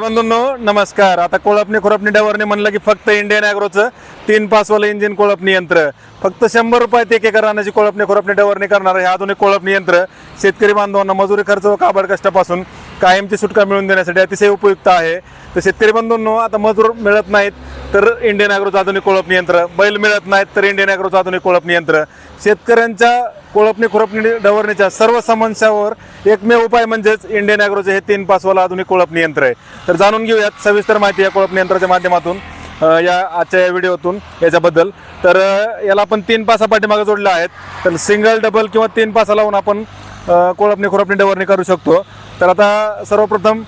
बंधूंनो नमस्कार. आता कोळपणी खुरपणी डवरणी म्हणलं की फक्त इंडियन ॲग्रोचं 3 पासवालं इंजिन कोळपणी यंत्र फक्त 100 रुपयात 1 एकर रानाची कोळपणी खुरपणी डवरणी करणार हे आधुनिक कोळपणी यंत्र शेतकरी बांधवांना मजुरी खर्च व काबड कष्टापासून कायमची सुटका मिळवून देण्यासाठी अतिशय उपयुक्त आहे. तर शेतकरी बंधूंनो आता मजूर मिळत नाहीत तर इंडियन ॲग्रोचं आधुनिक कोळपणी यंत्र, बैल मिळत नाहीत तर इंडियन ॲग्रोचं आधुनिक कोळपणी यंत्र. शेतकऱ्यांच्या कोळपणी खुरपणी डवरणीच्या सर्व समस्यांवर एकमेव उपाय म्हणजेच इंडियन ॲग्रोचे हे 3 पासवालं आधुनिक कोळपणी यंत्र आहे. तर जाणून घेऊयात सविस्तर माहिती या कोळपणी यंत्राच्या माध्यमातून या आजच्या या व्हिडिओतून याच्याबद्दल. तर याला आपण 3 पासा पाठीमागे जोडले आहेत. तर सिंगल डबल किंवा 3 पासा लावून आपण कोळपणी खुरपणी डवरणी करू शकतो. तर आता सर्वप्रथम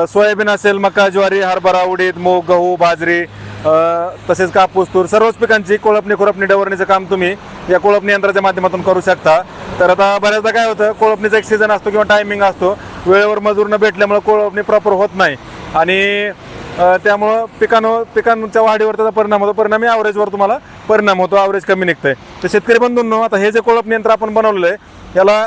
सोयाबीन असेल, मका, ज्वारी, हरभरा, उडीद, मूग, गहू, बाजरी तसेच कापूस, तूर सर्वच पिकांची कोळपणी खुरपणी डवरणीचं काम तुम्ही या कोळपणी यंत्राच्या माध्यमातून करू शकता. तर आता बऱ्याचदा काय होतं, कोळपणीचा एक सीझन असतो किंवा टायमिंग असतो, वेळेवर मजूर न भेटल्यामुळे कोळपणी प्रॉपर होत नाही आणि त्यामुळं पिकांच्या वाढीवर त्याचा परिणाम होतो. परिणामी ॲव्हरेजवर तुम्हाला परिणाम होतो, ॲव्हरेज कमी निघतंय. तर शेतकरी बंधूंनो आता हे जे कोळपणी यंत्र आपण बनवलेलं आहे याला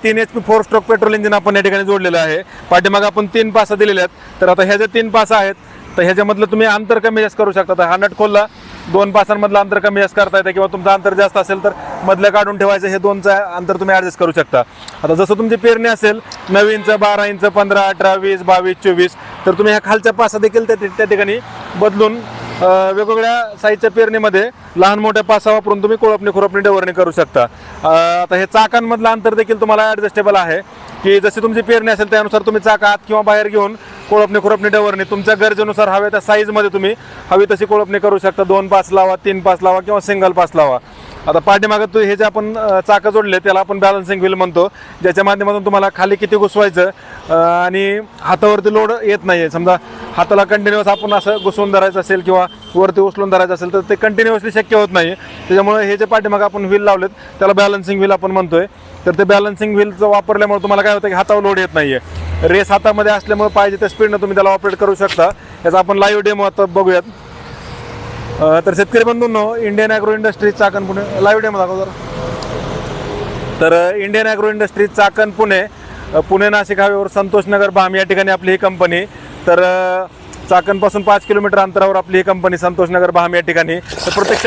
3 HP 4 स्ट्रोक पेट्रोल इंजिन आपण या ठिकाणी जोडलेलं आहे. पाठीमागे आपण 3 पासा दिलेले आहेत. तर आता ह्या जे 3 पासा आहेत तर ह्याच्यामधलं तुम्ही अंतर कमी जास्त करू शकता. तर हा नट खोलला 2 पासांमधलं अंतर कमी जास्त करता येतं किंवा तुमचं अंतर जास्त असेल तर मधलं काढून ठेवायचं, हे 2चं अंतर तुम्ही ॲडजस्ट करू शकता. आता जसं तुमची पेरणी असेल 9 इंच, 12 इंच, 15, 18, 20, 22, 24 तर तुम्ही ह्या खालच्या पासा देखील त्या ठिकाणी बदलून वेगवेगळ्या साईजच्या पेरणीमध्ये लहान मोठ्या पासा वापरून तुम्ही कोळपणी खुरपणी डवरणी करू शकता. आता हे चाकांमधलं अंतर देखील तुम्हाला ॲडजस्टेबल आहे की जशी तुमची पेरणी असेल त्यानुसार तुम्ही चाक आत किंवा बाहेर घेऊन कोळपणी खुरपणी डवरणी तुमच्या गरजेनुसार हव्या त्या साईजमध्ये तुम्ही हवी तशी कोळपणी करू शकता. 2 पास लावा, 3 पास लावा किंवा सिंगल पास लावा. आता पाठीमागं हे जे आपण चाकं जोडले त्याला आपण बॅलन्सिंग व्हील म्हणतो, ज्याच्या माध्यमातून तुम्हाला खाली किती घुसवायचं आणि हातावरती लोड येत नाही आहे. समजा हाताला कंटिन्युअस आपण असं घुसवून धरायचं असेल किंवा वरती उचलून धरायचं असेल तर ते कंटिन्युअसली शक्य होत नाही. त्याच्यामुळे हे जे पाठीमागं आपण व्हील लावलेत त्याला बॅलन्सिंग व्हील आपण म्हणतोय. तर ते बॅलन्सिंग व्हीलचं वापरल्यामुळे तुम्हाला काय होतं की हातावर लोड येत नाही आहे. रेस हातामध्ये असल्यामुळे पाहिजे त्या स्पीडनं तुम्ही त्याला ऑपरेट करू शकता. याचा आपण लाईव्ह डेमो आता बघूयात. तर शेतकरी बंधूंनो Indian Agro Industries Chakan Pune live demo दाखव जरा. तर Indian Agro Industries Chakan Pune Nashik हायवेवर संतोष नगर बाम या ठिकाणी आपली ही कंपनी. तर चाकणपासून 5 किलोमीटर अंतरावर आपली ही कंपनी संतोष नगर बाम या ठिकाणी. तर प्रत्यक्ष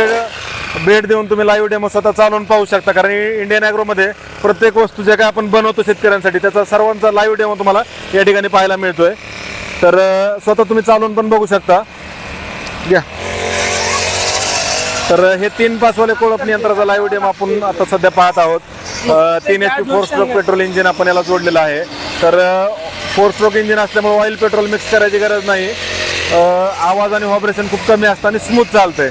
भेट देऊन तुम्ही लाईव्ह डेमो स्वतः चालवून पाहू शकता. कारण इंडियन ॲग्रोमध्ये प्रत्येक वस्तू जे काय आपण बनवतो शेतकऱ्यांसाठी त्याचा सर्वांचा लाईव्ह डेमो तुम्हाला या ठिकाणी पाहायला मिळतोय. तर स्वतः तुम्ही चालवून पण बघू शकता. घ्या. तर हे 3 पासवाले कोळपणी यंत्राचा लाईव्ह डेमो आपण आता सध्या पाहत आहोत. 3 HP 4 स्ट्रोक पेट्रोल इंजिन आपण याला जोडलेलं आहे. तर 4 स्ट्रोक इंजिन असल्यामुळे ऑइल पेट्रोल मिक्स करायची गरज नाही. आवाज आणि व्हायब्रेशन खूप कमी असतं आणि स्मूथ चालतंय.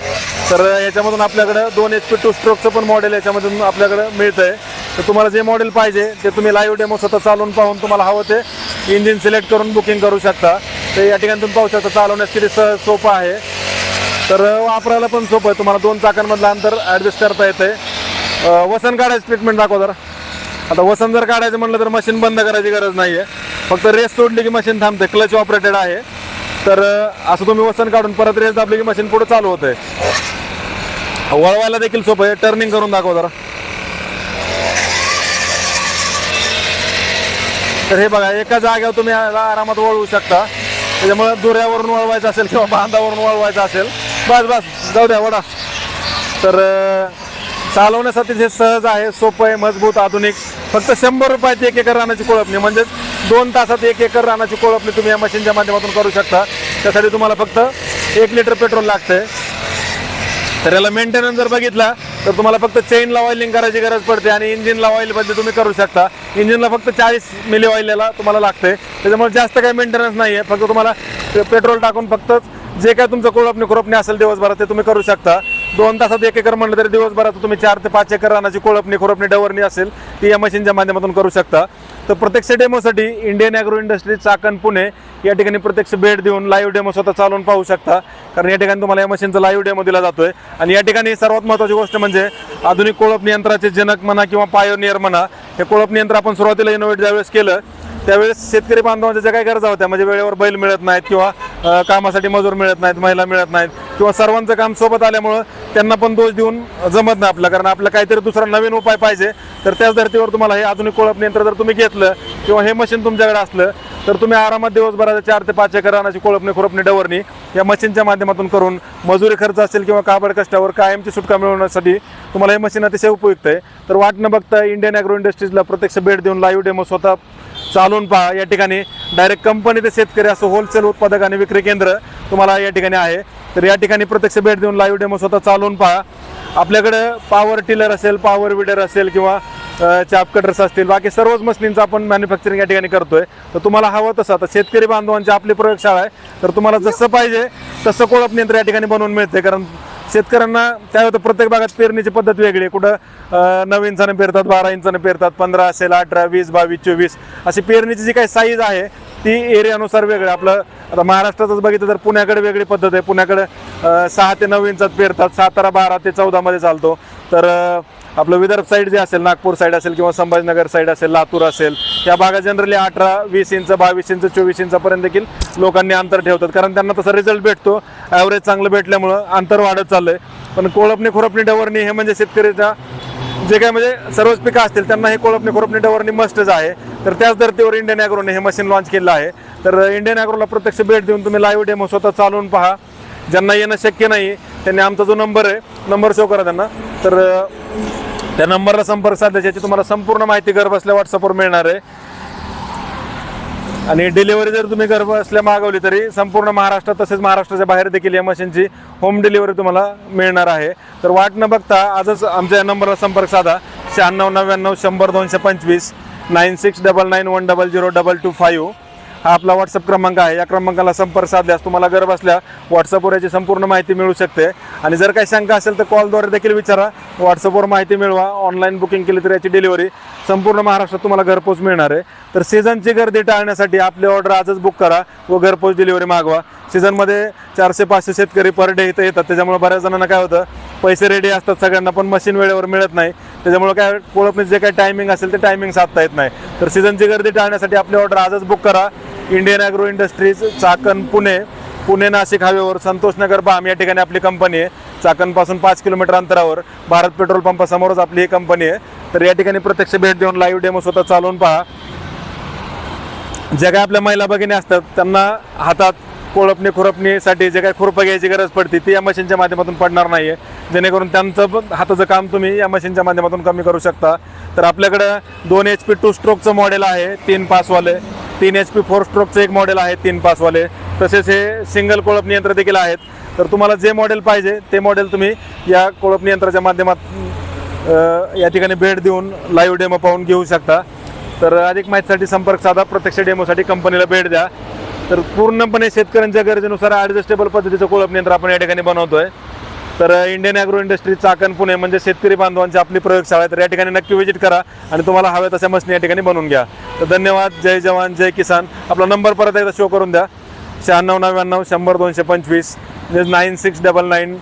तर याच्यामधून आपल्याकडं 2 HP 2 स्ट्रोकचं पण मॉडेल याच्यामधून आपल्याकडं मिळतंय. तर तुम्हाला जे मॉडेल पाहिजे ते तुम्ही लाईव्ह डेमो स्वतः चालवून पाहून तुम्हाला हवं ते इंजिन सिलेक्ट करून बुकिंग करू शकता. तर या ठिकाणी तुम्ही पाहू शकता चालवण्यास किती सोपं आहे. तर वापरायला पण सोपं आहे. तुम्हाला 2 चाकांमधलं अंतर ॲडजस्ट करता येतंय. वसन काढायचं ट्रीटमेंट दाखवा जरा. आता वसन जर काढायचं म्हटलं तर मशीन बंद करायची गरज नाही आहे, फक्त रेस सोडली की मशीन थांबते. क्लच ऑपरेटेड आहे. तर असं तुम्ही वसन काढून परत रेस दाबली की मशीन पुढे चालू होतंय. वळवायला देखील सोपं आहे. टर्निंग करून दाखवा जरा. तर हे बघा एका जागेवर तुम्ही आरामात वळवू शकता. त्याच्यामुळे दुऱ्यावरून वळवायचं असेल किंवा बांधावरून वळवायचं असेल बस जाऊ द्या वडा. तर चालवण्यासाठी हे सहज आहे, सोपं आहे, मजबूत, आधुनिक. फक्त 100 रुपयात 1 एकर रानाची कोळपणी म्हणजेच 2 तासात 1 एकर रानाची कोळपणी तुम्ही या मशीनच्या माध्यमातून करू शकता. त्यासाठी तुम्हाला फक्त 1 लिटर पेट्रोल लागतंय. तर याला मेंटेनन्स जर बघितला तर तुम्हाला फक्त चेनला ऑइलिंग करायची गरज पडते आणि इंजिनला ऑइल बदली तुम्ही करू शकता. इंजिनला फक्त 40 मिली ऑइल याला तुम्हाला लागते. त्याच्यामुळे जास्त काही मेंटेनन्स नाही आहे. फक्त तुम्हाला पेट्रोल टाकून फक्त जे काय तुमचं कोळपणी खुरपणी असेल दिवसभरात ते तुम्ही करू शकता. 2 तासात 1 एकर म्हणलं तरी दिवसभरात तुम्ही 4 ते 5 एकर रानाची कोळपणी खुरपणी डवरणी असेल ती या मशीनच्या माध्यमातून करू शकता. तर प्रत्यक्ष डेमोसाठी Indian Agro Industries Chakan Pune या ठिकाणी प्रत्यक्ष भेट देऊन लाईव्ह डेमो स्वतः चालवून पाहू शकता. कारण या ठिकाणी तुम्हाला या मशीनचा लाईव्ह डेमो दिला जातोय. आणि या ठिकाणी सर्वात महत्त्वाची गोष्ट म्हणजे आधुनिक कोळपणी यंत्राचे जनक म्हणा किंवा पायोनियर म्हणा, हे कोळपणी यंत्र आपण सुरुवातीला इनोव्हेट ज्यावेळेस केलं त्यावेळेस शेतकरी बांधवांच्या ज्या काही गरजा होत्या म्हणजे वेळेवर बैल मिळत नाहीत किंवा कामासाठी मजूर मिळत नाहीत, महिला मिळत नाहीत किंवा सर्वांचं काम सोबत आल्यामुळं त्यांना पण दोष देऊन जमत नाही आपलं, कारण आपलं काहीतरी दुसरा नवीन उपाय पाहिजे. तर त्याच धर्तीवर तुम्हाला हे आधुनिक कोळपणी यंत्र जर तुम्ही घेतलं किंवा हे मशीन तुमच्याकडे असलं तर तुम्ही आरामात दिवसभराच्या 4 ते 5 एकर रानाची कोळपणी खुरपणी डवरणी या मशीनच्या माध्यमातून करून मजुरी खर्च असेल किंवा काबड कष्टावर कायमची सुटका मिळवण्यासाठी तुम्हाला हे मशीन अतिशय उपयुक्त आहे. तर वाट न बघता इंडियन ॲग्रो इंडस्ट्रीजला प्रत्यक्ष भेट देऊन लाईव्ह डेमो स्वतः चालवून पहा. या ठिकाणी डायरेक्ट कंपनी ते शेतकरी असं होलसेल उत्पादक आणि विक्री केंद्र तुम्हाला या ठिकाणी आहे. तर या ठिकाणी प्रत्यक्ष भेट देऊन लाईव्ह डेमो स्वतः चालवून पहा. आपल्याकडे पॉवर टिलर असेल, पॉवर विडर असेल किंवा चाप कटर्स असतील, बाकी सर्वच मशीनचं आपण मॅन्युफॅक्चरिंग या ठिकाणी करतोय. तर तुम्हाला हवं तसं आता शेतकरी बांधवांची आपली प्रयोगशाळा आहे, तर तुम्हाला जसं पाहिजे तसं कोळपणी यंत्र या ठिकाणी बनवून मिळते. कारण शेतकऱ्यांना काय होतं, प्रत्येक भागात पेरणीची पद्धत वेगळी आहे. कुठं 9 इंचाने पेरतात, 12 इंचाने पेरतात, 15 असेल, 18, 20, 22, 24 अशी पेरणीची जी काही साईज आहे ती एरियानुसार वेगळं. आपलं आता महाराष्ट्रातच बघितलं तर पुण्याकडे वेगळी पद्धत आहे. पुण्याकडे 6 ते 9 इंचात पेरतात, सातारा 12 ते 14 मध्ये चालतो. तर आपलं विदर्भ साईड जे असेल, नागपूर साईड असेल किंवा संभाजीनगर साईड असेल, लातूर असेल, या भागात जनरली 18, 20 इंच, 22 इंच, 24 इंचापर्यंत देखील लोकांनी अंतर ठेवतात, कारण त्यांना तसा रिझल्ट भेटतो. ॲव्हरेज चांगलं भेटल्यामुळं अंतर वाढत चाललंय. पण कोळपणी खुरपणी डवरणी हे म्हणजे शेतकऱ्याच्या जे काय म्हणजे सर्वच पिकं असतील त्यांना हे कोळपणी खुरपणी डवरणी मस्टच आहे. तर त्याच धर्तीवर इंडियन ॲग्रोने हे मशीन लॉन्च केलं आहे. तर इंडियन ॲग्रोला प्रत्यक्ष भेट देऊन तुम्ही लाईव्ह डेमो स्वतः चालवून पहा. ज्यांना येणं शक्य नाही त्यांनी आमचा जो नंबर आहे, नंबर शो करा त्यांना, तर त्या नंबरला संपर्क साधल्याची याची तुम्हाला संपूर्ण माहिती घर बसल्या व्हॉट्सअपवर मिळणार आहे. आणि डिलिव्हरी जर तुम्ही घर बसल्या मागवली तरी संपूर्ण महाराष्ट्रात तसेच महाराष्ट्राच्या बाहेर देखील या मशीनची होम डिलिव्हरी तुम्हाला मिळणार आहे. तर वाट न बघता आजच आमच्या या नंबरला संपर्क साधा. 9699 100 225 9699100225 हा आपला व्हॉट्सअप क्रमांक आहे. या क्रमांकाला संपर्क साधल्यास तुम्हाला घर बसल्या व्हॉट्सअपवर याची संपूर्ण माहिती मिळू शकते. आणि जर काही शंका असेल तर कॉलद्वारे देखील विचारा, व्हॉट्सअपवर माहिती मिळवा. ऑनलाईन बुकिंग केली तर याची डिलिव्हरी संपूर्ण महाराष्ट्रात तुम्हाला घरपोच मिळणार आहे. तर सीझनची गर्दी टाळण्यासाठी आपली ऑर्डर आजच बुक करा व घरपोच डिलिव्हरी मागवा. सीझनमध्ये 400-500 शेतकरी पर डे इथं येतात, त्याच्यामुळे बऱ्याच जणांना काय होतं, पैसे रेडी असतात सगळ्यांना पण मशीन वेळेवर मिळत नाही. त्याच्यामुळे काय कोळपणीचं जे काही टायमिंग असेल ते टायमिंग साधता येत नाही. तर सीझनची गर्दी टाळण्यासाठी आपली ऑर्डर आजच बुक करा. Indian Agro Industries, Chakan, Pune Nashik हायवेवर संतोषनगर बाम या ठिकाणी आपली कंपनी आहे. चाकणपासून 5 किलोमीटर अंतरावर भारत पेट्रोल पंपासमोरच आपली ही कंपनी आहे. तर या ठिकाणी प्रत्यक्ष भेट देऊन लाईव्ह डेमो स्वतः चालवून पहा. जे काय आपल्या महिला भगिनी असतात त्यांना हातात कोळपणी खुरपणीसाठी जे काही खुरपं घ्यायची गरज पडते ती या मशीनच्या माध्यमातून पडणार नाही आहे, जेणेकरून त्यांचं हाताचं काम तुम्ही या मशीनच्या माध्यमातून कमी करू शकता. तर आपल्याकडं 2 HP 2 स्ट्रोकचं मॉडेल आहे 3 पासवाले, 3 HP 4 स्ट्रोकचं एक मॉडेल आहे 3 पासवाले, तसेच हे सिंगल कोळपणी यंत्र देखील आहेत. तर तुम्हाला जे मॉडेल पाहिजे ते मॉडेल तुम्ही या कोळपणी यंत्राच्या माध्यमातून या ठिकाणी भेट देऊन लाईव्ह डेमो पाहून घेऊ शकता. तर अधिक माहितीसाठी संपर्क साधा, प्रत्यक्ष डेमोसाठी कंपनीला भेट द्या. तर पूर्णपणे शेतकऱ्यांच्या गरजेनुसार ॲडजस्टेबल पद्धतीचं कोळपणी यंत्र आपण या ठिकाणी बनवतोय. तर Indian agro industry, Chakan, Pune म्हणजे शेतकरी बांधवांची आपली प्रयोगशाळा आहे. तर या ठिकाणी नक्की व्हिजिट करा आणि तुम्हाला हव्या तशा मशीन या ठिकाणी बनवून घ्या. तर धन्यवाद. जय जवान जय किसान. आपला नंबर परत एकदा शो करून द्या. 9699 100 225 9699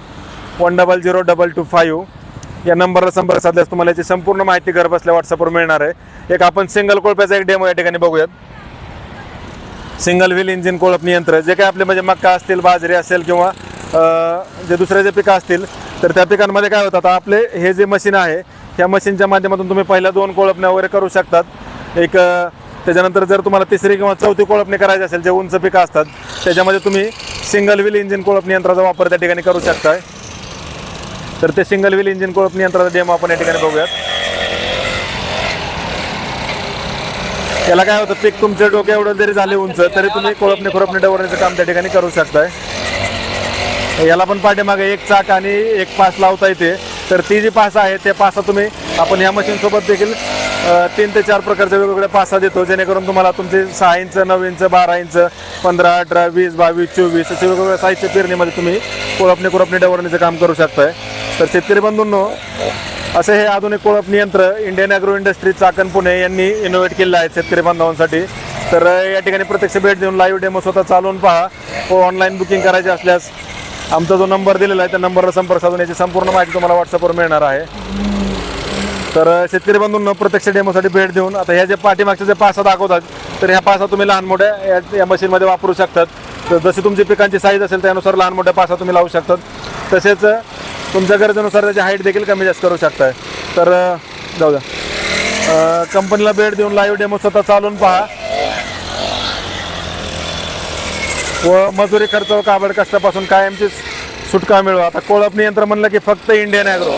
1000225 या नंबरला संपर्क साधल्यास तुम्हाला याची संपूर्ण माहिती घर बसल्या व्हॉट्सअपवर मिळणार आहे. एक आपण सिंगल कोळप्याचा एक डेमो या ठिकाणी बघूयात. सिंगल व्हील इंजिन कोळपणी यंत्र, जे काय आपले म्हणजे मक्का असतील, बाजरी असेल किंवा जे दुसरे जे पिकं असतील तर त्या पिकांमध्ये काय होतं, आपले हे जे मशीन आहे ह्या मशीनच्या माध्यमातून तुम्ही पहिल्या 2 कोळपण्या वगैरे करू शकतात. एक त्याच्यानंतर जर तुम्हाला 3री किंवा 4थी कोळपणी करायची असेल, जे उंच पिकं असतात त्याच्यामध्ये तुम्ही सिंगल व्हील इंजिन कोळपणी यंत्राचा वापर त्या ठिकाणी करू शकताय. तर ते सिंगल व्हील इंजिन कोळपणी यंत्राचा डेमो आपण या ठिकाणी बघूयात. याला काय होतं, पीक तुमच्या डोक्या एवढं जरी झाले उंच तरी तुम्ही कोळपणी खुरपणी डवरण्याचं काम त्या ठिकाणी करू शकताय. याला पण पाठीमागे एक चाक आणि एक पास लावता येते. तर ती जी पास आहे ते पासा तुम्ही आपण या मशीनसोबत देखील 3 ते 4 प्रकारचे वेगवेगळे पासा देतो, जेणेकरून तुम्हाला तुमचे 6 इंच, 9 इंच, 12 इंच, 15, 18, 20, 22, 24 असे वेगवेगळ्या साईजच्या पेरणीमध्ये तुम्ही कोळपणी खुरपणी डवरण्याचं काम करू शकताय. तर शेतकरी बंधूंनो, असे हे आधुनिक कोळपणी यंत्र Indian agro industry, Chakan, Pune यांनी इनोव्हेट केलं आहे शेतकरी बांधवांसाठी. तर या ठिकाणी प्रत्यक्ष भेट देऊन लाईव्ह डेमो स्वतः चालवून पहा व ऑनलाईन बुकिंग करायची असल्यास आमचा जो नंबर दिलेला आहे त्या नंबरला संपर्क साधून याची संपूर्ण माहिती तुम्हाला व्हॉट्सअपवर मिळणार आहे. तर शेतकरी बंधूंनो, प्रत्यक्ष डेमोसाठी भेट देऊन आता ह्या जे पाठीमागचे जे पासा दाखवतात तर ह्या पासा तुम्ही लहान मोठ्या या मशीनमध्ये वापरू शकतात. तर जशी तुमची पिकांची साईज असेल त्यानुसार लहान मोठ्या पासा तुम्ही लावू शकतात. तसेच तुमच्या गरजेनुसार त्याची हाईट देखील कमी जास्त करू शकताय. तर जाऊ द्या, कंपनीला भेट देऊन लाईव्ह डेमो स्वतः चालून पहा व मजुरी खर्च व काबड कष्टापासून कायमची सुटका मिळवा. आता कोळपणी यंत्र म्हणलं की फक्त इंडियन ॲग्रो.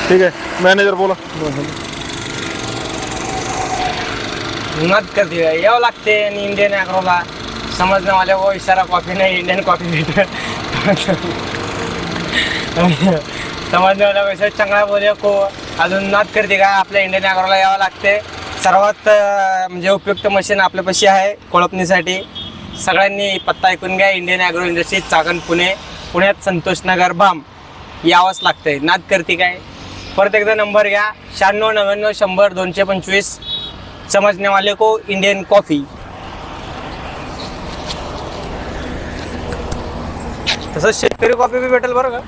ठीक आहे, मॅनेजर बोला. मत करते यावं लागते आणि इंडियन ॲग्रोला समजणं वाले वो इशारा कॉफी नाही इंडियन कॉफी भेटत समजणे वाला वैसे चांगला बोले को अजून नाद करते का आपल्या इंडियन ॲग्रोला यावं लागते. सर्वात म्हणजे उपयुक्त मशीन आपल्यापाशी आहे कोळपणीसाठी. सगळ्यांनी पत्ता ऐकून घ्या. इंडियन ॲग्रो इंडस्ट्री, चाकण, पुण्यात संतोष नगर बाम यावंच लागतंय. नाद करते काय परत एकदा नंबर घ्या 96 99 100 225. समजने वाले को इंडियन कॉफी. तसंच शेतकरी कॉफी बी भेटेल बरं का.